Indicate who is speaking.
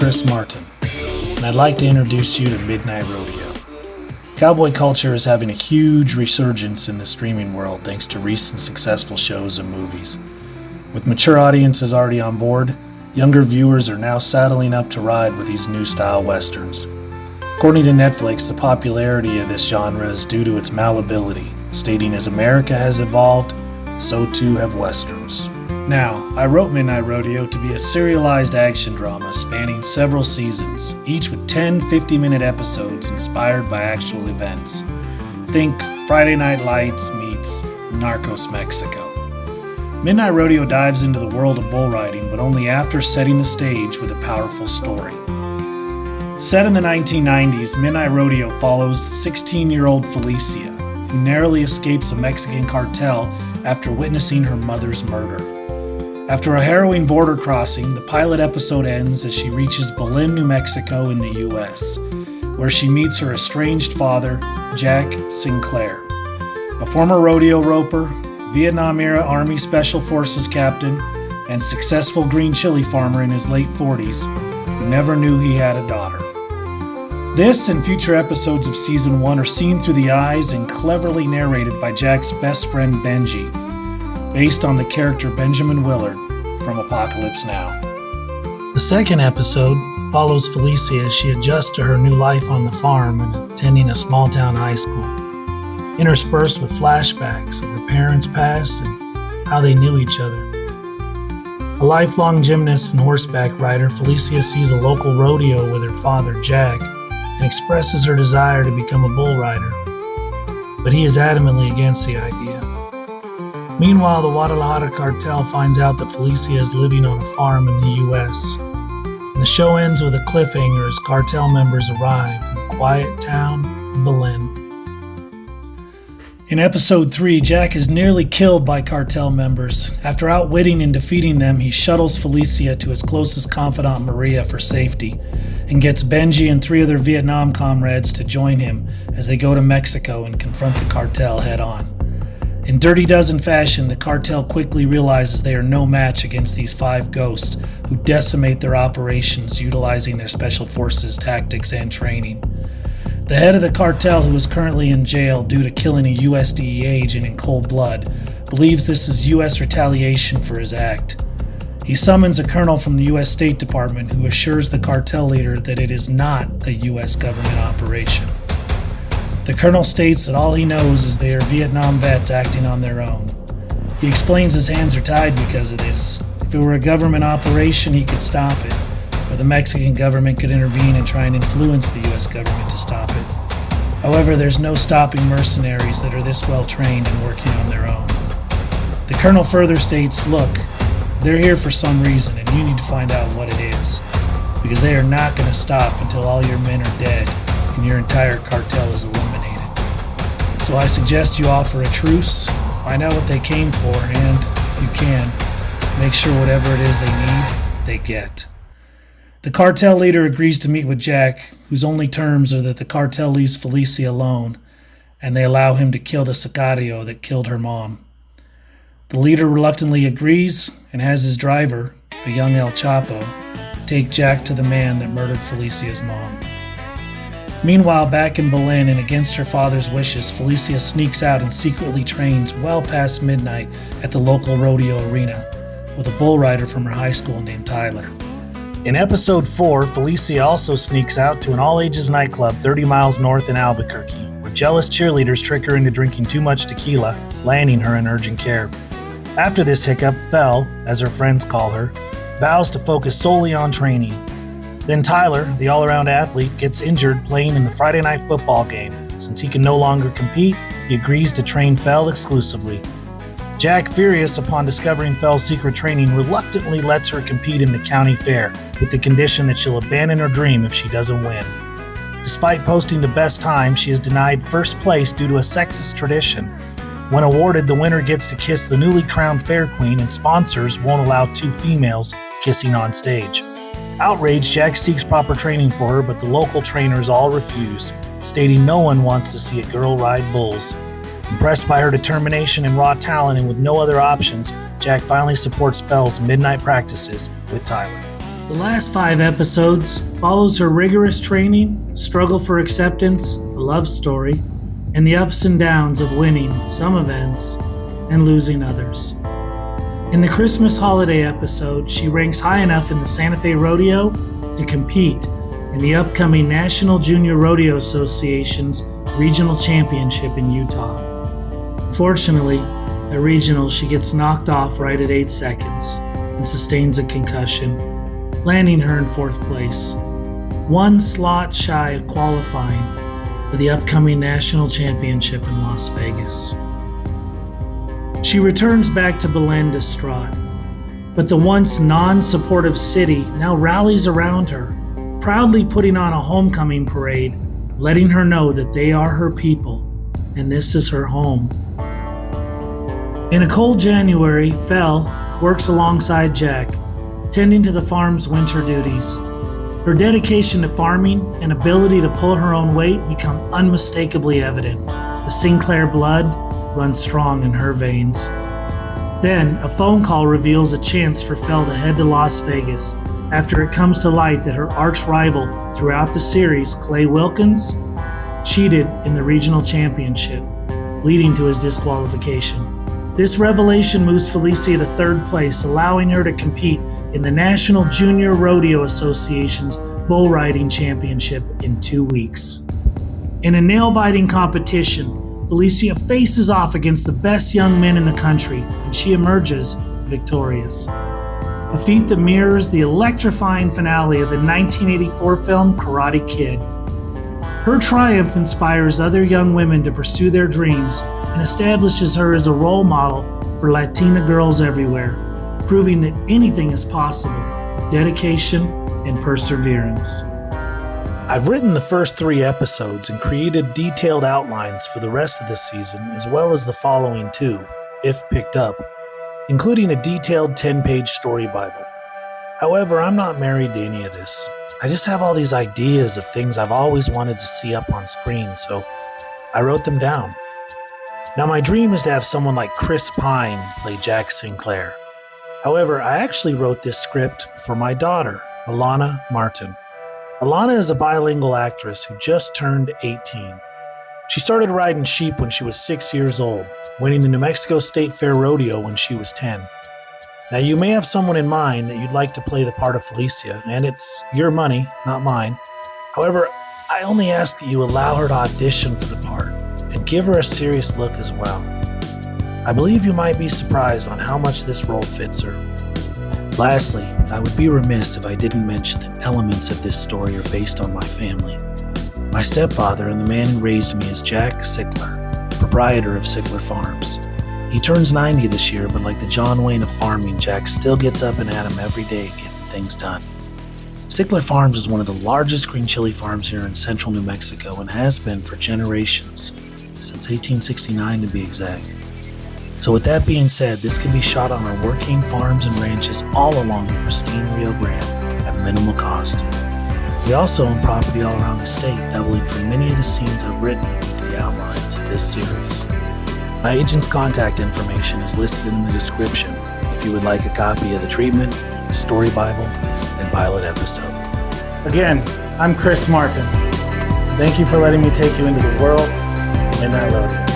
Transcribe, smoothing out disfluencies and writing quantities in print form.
Speaker 1: Chris Martin, and I'd like to introduce you to Midnight Rodeo. Cowboy culture is having a huge resurgence in the streaming world thanks to recent successful shows and movies. With mature audiences already on board, younger viewers are now saddling up to ride with these new style westerns. According to Netflix, the popularity of this genre is due to its malleability, stating as America has evolved, so too have westerns. Now, I wrote Midnight Rodeo to be a serialized action drama spanning several seasons, each with 10 50-minute episodes inspired by actual events. Think Friday Night Lights meets Narcos Mexico. Midnight Rodeo dives into the world of bull riding, but only after setting the stage with a powerful story. Set in the 1990s, Midnight Rodeo follows 16-year-old Felicia, who narrowly escapes a Mexican cartel after witnessing her mother's murder. After a harrowing border crossing, the pilot episode ends as she reaches Belen, New Mexico in the U.S., where she meets her estranged father, Jack Sinclair, a former rodeo roper, Vietnam-era Army Special Forces captain, and successful green chili farmer in his late 40s, who never knew he had a daughter. This and future episodes of Season 1 are seen through the eyes and cleverly narrated by Jack's best friend Benji, based on the character Benjamin Willard from Apocalypse Now.
Speaker 2: The second episode follows Felicia as she adjusts to her new life on the farm and attending a small-town high school, interspersed with flashbacks of her parents' past and how they knew each other. A lifelong gymnast and horseback rider, Felicia sees a local rodeo with her father, Jack, and expresses her desire to become a bull rider, but he is adamantly against the idea. Meanwhile, the Guadalajara cartel finds out that Felicia is living on a farm in the U.S., and the show ends with a cliffhanger as cartel members arrive in the quiet town of Belen.
Speaker 1: In Episode 3, Jack is nearly killed by cartel members. After outwitting and defeating them, he shuttles Felicia to his closest confidant, Maria, for safety, and gets Benji and 3 other Vietnam comrades to join him as they go to Mexico and confront the cartel head-on. In Dirty Dozen fashion, the cartel quickly realizes they are no match against these 5 ghosts who decimate their operations utilizing their special forces tactics and training. The head of the cartel, who is currently in jail due to killing a US DEA agent in cold blood, believes this is US retaliation for his act. He summons a colonel from the US State Department who assures the cartel leader that it is not a US government operation. The colonel states that all he knows is they are Vietnam vets acting on their own. He explains his hands are tied because of this. If it were a government operation, he could stop it, or the Mexican government could intervene and try and influence the US government to stop it. However, there's no stopping mercenaries that are this well trained and working on their own. The colonel further states, look, they're here for some reason and you need to find out what it is, because they are not going to stop until all your men are dead and your entire cartel is eliminated. So I suggest you offer a truce, find out what they came for, and, if you can, make sure whatever it is they need, they get. The cartel leader agrees to meet with Jack, whose only terms are that the cartel leaves Felicia alone, and they allow him to kill the sicario that killed her mom. The leader reluctantly agrees and has his driver, a young El Chapo, take Jack to the man that murdered Felicia's mom. Meanwhile, back in Belen and against her father's wishes, Felicia sneaks out and secretly trains well past midnight at the local rodeo arena with a bull rider from her high school named Tyler.
Speaker 2: In Episode 4, Felicia also sneaks out to an all-ages nightclub 30 miles north in Albuquerque, where jealous cheerleaders trick her into drinking too much tequila, landing her in urgent care. After this hiccup, Fel, as her friends call her, vows to focus solely on training. Then Tyler, the all-around athlete, gets injured playing in the Friday night football game. Since he can no longer compete, he agrees to train Fel exclusively. Jack, furious upon discovering Fel's secret training, reluctantly lets her compete in the county fair, with the condition that she'll abandon her dream if she doesn't win. Despite posting the best time, she is denied first place due to a sexist tradition. When awarded, the winner gets to kiss the newly crowned fair queen, and sponsors won't allow 2 females kissing on stage. Outraged, Jack seeks proper training for her, but the local trainers all refuse, stating no one wants to see a girl ride bulls. Impressed by her determination and raw talent and with no other options, Jack finally supports Fel's midnight practices with Tyler.
Speaker 1: The last 5 episodes follows her rigorous training, struggle for acceptance, a love story, and the ups and downs of winning some events and losing others. In the Christmas holiday episode, she ranks high enough in the Santa Fe Rodeo to compete in the upcoming National Junior Rodeo Association's Regional Championship in Utah. Unfortunately, at Regional, she gets knocked off right at 8 seconds and sustains a concussion, landing her in 4th place, 1 slot shy of qualifying for the upcoming National Championship in Las Vegas. She returns back to Belen distraught, but the once non-supportive city now rallies around her, proudly putting on a homecoming parade, letting her know that they are her people and this is her home. In a cold January, Fel works alongside Jack, tending to the farm's winter duties. Her dedication to farming and ability to pull her own weight become unmistakably evident. The Sinclair blood runs strong in her veins. Then, a phone call reveals a chance for Fel to head to Las Vegas after it comes to light that her arch rival throughout the series, Clay Wilkins, cheated in the regional championship, leading to his disqualification. This revelation moves Felicia to 3rd place, allowing her to compete in the National Junior Rodeo Association's Bull Riding Championship in 2 weeks. In a nail-biting competition, Felicia faces off against the best young men in the country, and she emerges victorious. A feat that mirrors the electrifying finale of the 1984 film Karate Kid. Her triumph inspires other young women to pursue their dreams and establishes her as a role model for Latina girls everywhere, proving that anything is possible with dedication and perseverance.
Speaker 2: I've written the first 3 episodes and created detailed outlines for the rest of the season, as well as the following 2, if picked up, including a detailed 10-page story Bible. However, I'm not married to any of this. I just have all these ideas of things I've always wanted to see up on screen, so I wrote them down. Now, my dream is to have someone like Chris Pine play Jack Sinclair. However, I actually wrote this script for my daughter, Alana Martin. Alana is a bilingual actress who just turned 18. She started riding sheep when she was 6 years old, winning the New Mexico State Fair Rodeo when she was 10. Now, you may have someone in mind that you'd like to play the part of Felicia, and it's your money, not mine. However, I only ask that you allow her to audition for the part and give her a serious look as well. I believe you might be surprised on how much this role fits her. Lastly, I would be remiss if I didn't mention that elements of this story are based on my family. My stepfather and the man who raised me is Jack Sickler, proprietor of Sickler Farms. He turns 90 this year, but like the John Wayne of farming, Jack still gets up and at 'em every day getting things done. Sickler Farms is one of the largest green chili farms here in central New Mexico and has been for generations, since 1869 to be exact. So with that being said, this can be shot on our working farms and ranches all along the pristine Rio Grande at minimal cost. We also own property all around the state, doubling for many of the scenes I've written into the outlines of this series. My agent's contact information is listed in the description if you would like a copy of the treatment, story Bible, and pilot episode. Again, I'm Chris Martin. Thank you for letting me take you into the world of Midnight Rodeo.